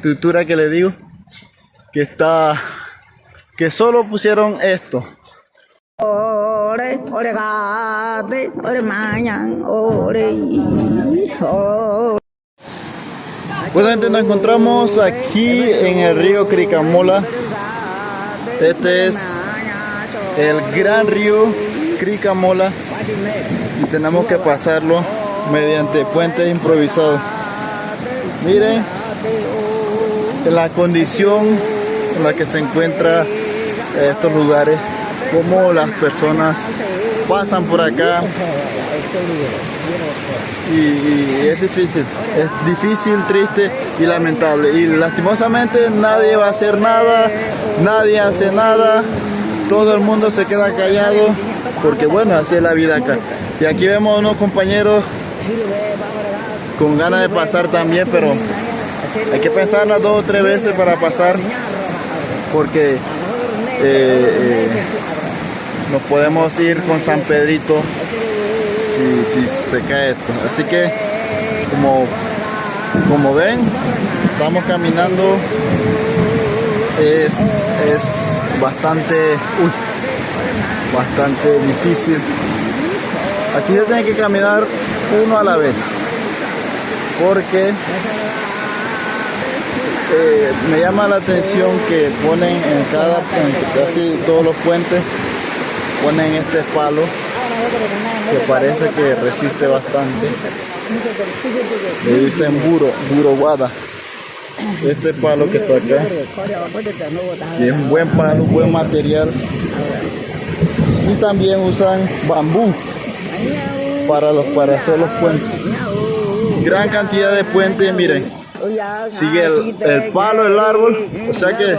infraestructura que le digo, que solo pusieron esto. Bueno, gente, nos encontramos aquí en el río Cricamola. Este es el gran río Cricamola y tenemos que pasarlo mediante puentes improvisados. Miren la condición en la que se encuentra estos lugares, cómo las personas pasan por acá, y es difícil, triste y lamentable, y lastimosamente nadie va a hacer nada, nadie hace nada, todo el mundo se queda callado, porque bueno, así es la vida acá. Y aquí vemos a unos compañeros con ganas de pasar también, pero hay que pensarlas 2 o 3 veces para pasar, porque nos podemos ir con San Pedrito si se cae esto. Así que como ven, estamos caminando, es bastante difícil. Aquí se tiene que caminar uno a la vez, porque me llama la atención que ponen en casi todos los puentes, ponen este palo que parece que resiste bastante. Le dicen buro guada. Este palo que está acá, que es un buen palo, buen material. Y también usan bambú para hacer los puentes. Gran cantidad de puentes, miren. Sigue el palo, el árbol, o sea que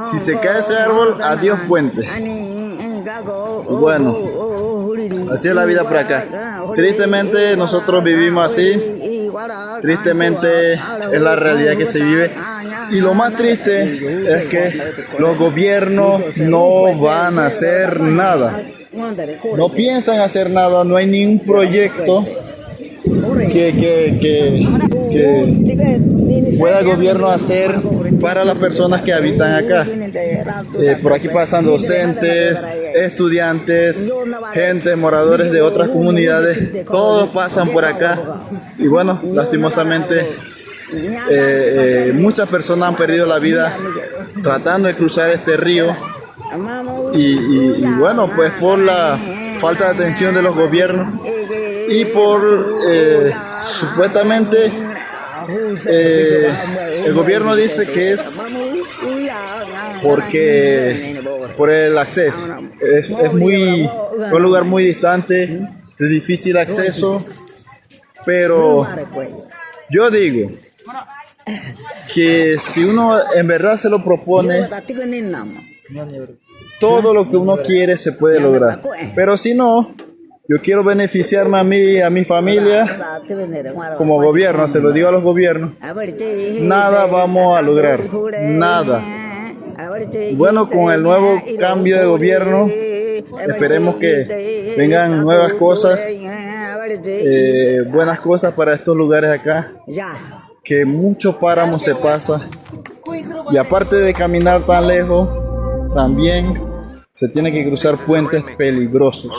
si se cae ese árbol, adiós puente. Y bueno, así es la vida por acá. Tristemente nosotros vivimos así, tristemente es la realidad que se vive. Y lo más triste es que los gobiernos no van a hacer nada, no piensan hacer nada, no hay ningún proyecto que pueda el gobierno hacer para las personas que habitan acá. Por aquí pasan docentes, estudiantes, gente, moradores de otras comunidades, todos pasan por acá. Y bueno, lastimosamente muchas personas han perdido la vida tratando de cruzar este río. Y bueno, pues por la falta de atención de los gobiernos y por supuestamente el gobierno dice que es porque por el acceso, es un lugar muy distante, de difícil acceso, pero yo digo que si uno en verdad se lo propone, todo lo que uno quiere se puede lograr. Pero si no, yo quiero beneficiarme a mí y a mi familia, como gobierno, se lo digo a los gobiernos, nada vamos a lograr, nada. Bueno, con el nuevo cambio de gobierno, esperemos que vengan nuevas cosas, buenas cosas para estos lugares acá, que muchos páramos se pasan. Y aparte de caminar tan lejos, también se tiene que cruzar puentes peligrosos.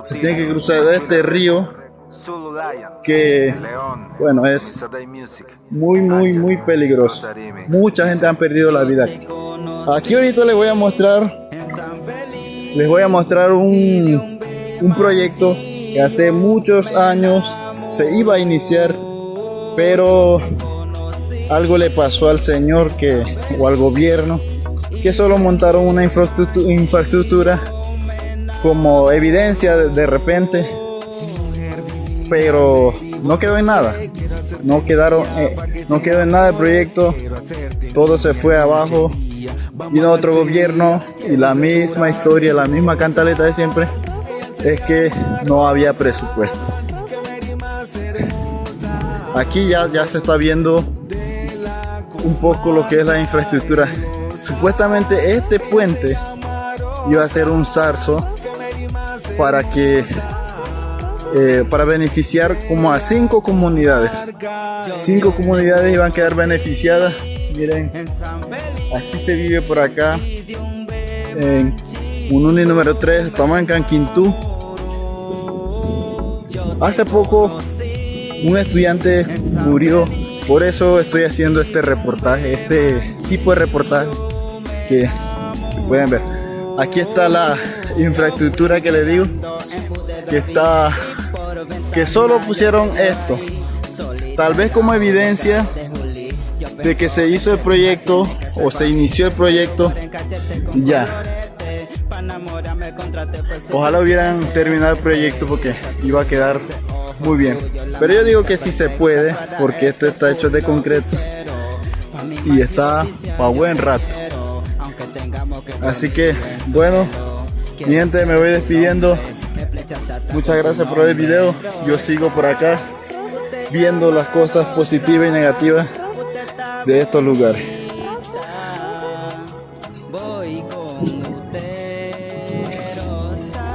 Se tiene que cruzar este río que, bueno, es muy peligroso. Mucha gente ha perdido la vida aquí. Aquí ahorita les voy a mostrar un proyecto que hace muchos años se iba a iniciar, pero algo le pasó al señor o al gobierno, que solo montaron una infraestructura como evidencia de repente, pero no quedó en nada, no quedó en nada el proyecto, todo se fue abajo. Vino otro gobierno y la misma historia, la misma cantaleta de siempre, es que no había presupuesto. Aquí ya se está viendo un poco lo que es la infraestructura. Supuestamente este puente iba a ser un zarzo para beneficiar como a 5 comunidades. 5 comunidades iban a quedar beneficiadas Miren, así se vive por acá en Ununi número 3. Estamos en Canquintú. Hace poco un estudiante murió, por eso estoy haciendo este reportaje, este tipo de reportaje que pueden ver. Aquí está la infraestructura que les digo, que solo pusieron esto, tal vez como evidencia de que se hizo el proyecto o se inició el proyecto y ya. Ojalá hubieran terminado el proyecto porque iba a quedar muy bien, pero yo digo que sí se puede porque esto está hecho de concreto y está para buen rato. Así que bueno, mi gente, me voy despidiendo. Muchas gracias por ver el video. Yo sigo por acá viendo las cosas positivas y negativas de estos lugares. Voy con usted, Rosa.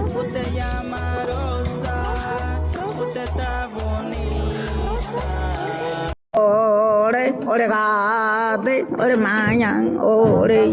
Usted llama Rosa. Usted está bonita. Ore, ore gade, ore mañan, ore.